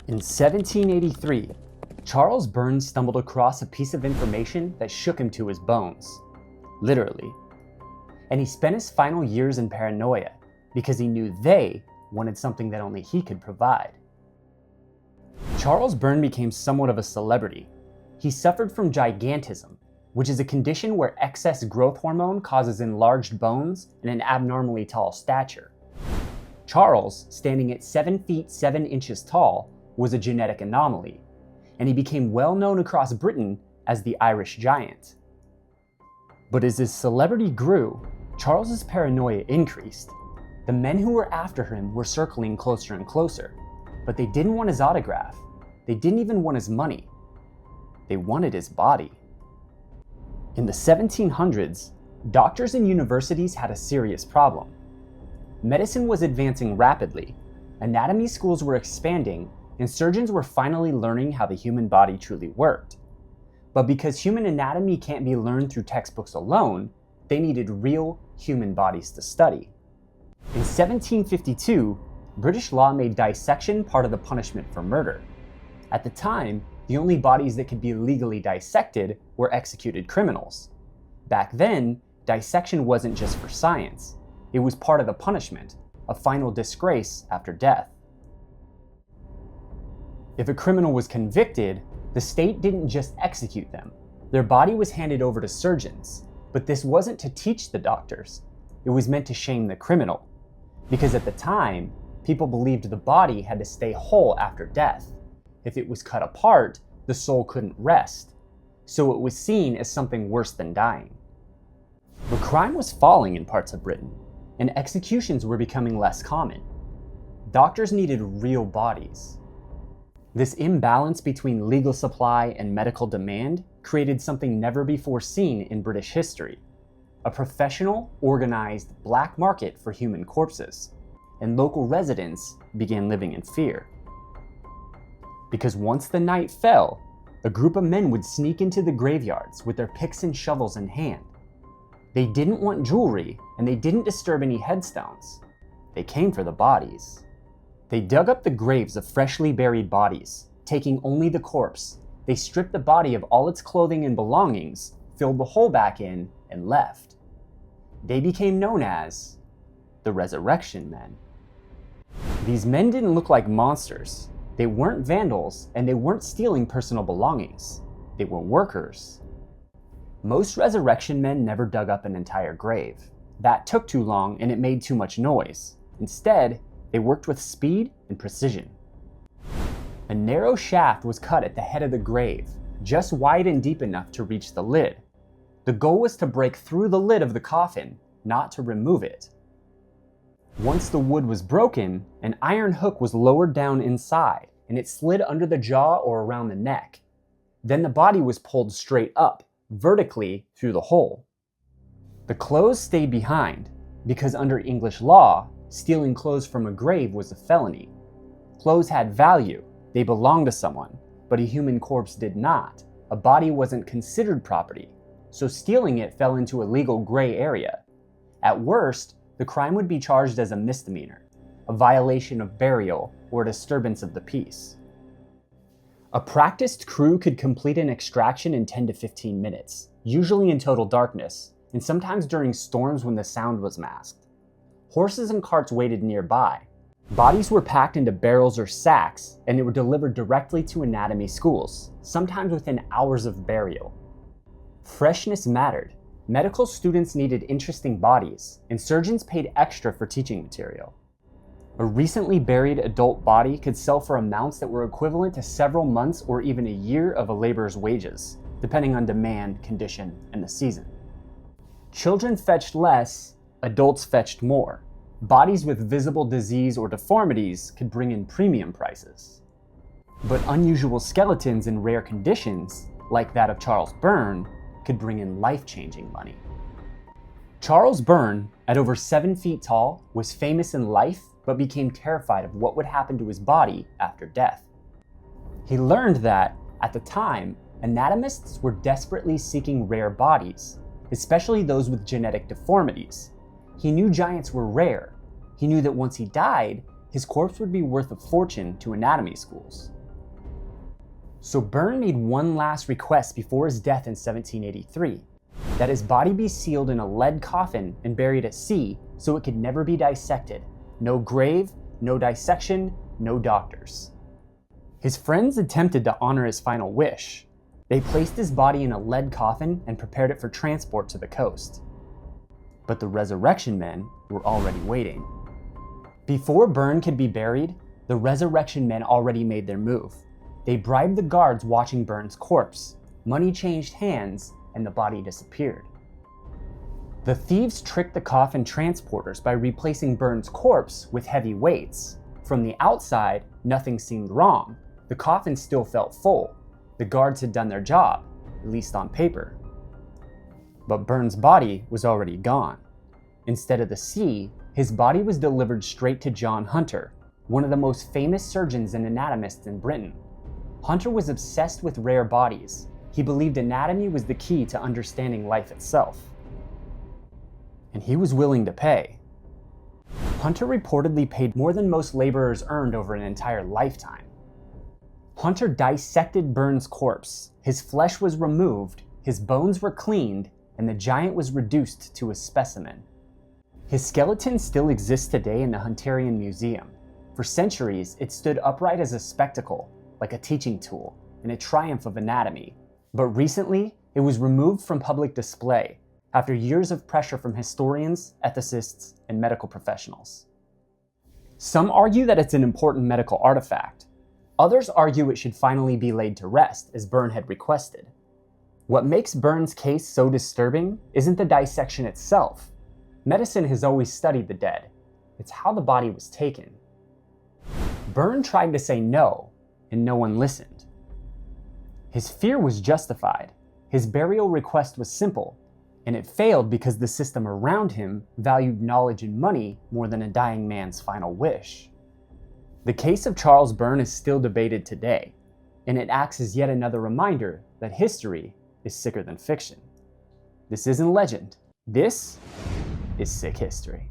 In 1783, Charles Byrne stumbled across a piece of information that shook him to his bones, literally. And he spent his final years in paranoia because he knew they wanted something that only he could provide. Charles Byrne became somewhat of a celebrity. He suffered from gigantism, which is a condition where excess growth hormone causes enlarged bones and an abnormally tall stature. Charles, standing at 7 feet 7 inches tall, was a genetic anomaly, and he became well known across Britain as the Irish Giant. But as his celebrity grew, Charles's paranoia increased. The men who were after him were circling closer and closer, but they didn't want his autograph. They didn't even want his money. They wanted his body. In the 1700s, doctors and universities had a serious problem. Medicine was advancing rapidly, anatomy schools were expanding, and surgeons were finally learning how the human body truly worked. But because human anatomy can't be learned through textbooks alone, they needed real human bodies to study. In 1752, British law made dissection part of the punishment for murder. At the time, the only bodies that could be legally dissected were executed criminals. Back then, dissection wasn't just for science. It was part of the punishment, a final disgrace after death. If a criminal was convicted, the state didn't just execute them. Their body was handed over to surgeons, but this wasn't to teach the doctors. It was meant to shame the criminal. Because at the time, people believed the body had to stay whole after death. If it was cut apart, the soul couldn't rest. So it was seen as something worse than dying. But crime was falling in parts of Britain, and executions were becoming less common. Doctors needed real bodies. This imbalance between legal supply and medical demand created something never before seen in British history: a professional, organized black market for human corpses, and local residents began living in fear. Because once the night fell, a group of men would sneak into the graveyards with their picks and shovels in hand. They didn't want jewelry, and they didn't disturb any headstones. They came for the bodies. They dug up the graves of freshly buried bodies, taking only the corpse. They stripped the body of all its clothing and belongings, filled the hole back in, and left. They became known as the Resurrection Men. These men didn't look like monsters. They weren't vandals, and they weren't stealing personal belongings. They were workers. Most resurrection men never dug up an entire grave. That took too long, and it made too much noise. Instead, they worked with speed and precision. A narrow shaft was cut at the head of the grave, just wide and deep enough to reach the lid. The goal was to break through the lid of the coffin, not to remove it. Once the wood was broken, an iron hook was lowered down inside, and it slid under the jaw or around the neck. Then the body was pulled straight up, vertically through the hole. The clothes stayed behind, because under English law, stealing clothes from a grave was a felony. Clothes had value, they belonged to someone, but a human corpse did not. A body wasn't considered property, so stealing it fell into a legal gray area. At worst, the crime would be charged as a misdemeanor, a violation of burial, or a disturbance of the peace. A practiced crew could complete an extraction in 10 to 15 minutes, usually in total darkness, and sometimes during storms when the sound was masked. Horses and carts waited nearby. Bodies were packed into barrels or sacks, and they were delivered directly to anatomy schools, sometimes within hours of burial. Freshness mattered. Medical students needed interesting bodies, and surgeons paid extra for teaching material. A recently buried adult body could sell for amounts that were equivalent to several months or even a year of a laborer's wages, depending on demand, condition, and the season. Children fetched less, adults fetched more. Bodies with visible disease or deformities could bring in premium prices. But unusual skeletons in rare conditions, like that of Charles Byrne, could bring in life-changing money. Charles Byrne, at over 7 feet tall, was famous in life but became terrified of what would happen to his body after death. He learned that, at the time, anatomists were desperately seeking rare bodies, especially those with genetic deformities. He knew giants were rare. He knew that once he died, his corpse would be worth a fortune to anatomy schools. So Byrne made one last request before his death in 1783, that his body be sealed in a lead coffin and buried at sea so it could never be dissected. No grave, no dissection, no doctors. His friends attempted to honor his final wish. They placed his body in a lead coffin and prepared it for transport to the coast. But the resurrection men were already waiting. Before Byrne could be buried, the resurrection men already made their move. They bribed the guards watching Byrne's corpse, money changed hands, and the body disappeared. The thieves tricked the coffin transporters by replacing Byrne's corpse with heavy weights. From the outside, nothing seemed wrong. The coffin still felt full. The guards had done their job, at least on paper. But Byrne's body was already gone. Instead of the sea, his body was delivered straight to John Hunter, one of the most famous surgeons and anatomists in Britain. Hunter was obsessed with rare bodies. He believed anatomy was the key to understanding life itself. And he was willing to pay. Hunter reportedly paid more than most laborers earned over an entire lifetime. Hunter dissected Byrne's corpse. His flesh was removed, his bones were cleaned, and the giant was reduced to a specimen. His skeleton still exists today in the Hunterian Museum. For centuries, it stood upright as a spectacle, like a teaching tool, and a triumph of anatomy. But recently, it was removed from public display after years of pressure from historians, ethicists, and medical professionals. Some argue that it's an important medical artifact. Others argue it should finally be laid to rest, as Byrne had requested. What makes Byrne's case so disturbing isn't the dissection itself. Medicine has always studied the dead. It's how the body was taken. Byrne tried to say no, and no one listened. His fear was justified. His burial request was simple, and it failed because the system around him valued knowledge and money more than a dying man's final wish. The case of Charles Byrne is still debated today, and it acts as yet another reminder that history is sicker than fiction. This isn't legend. This is sick history.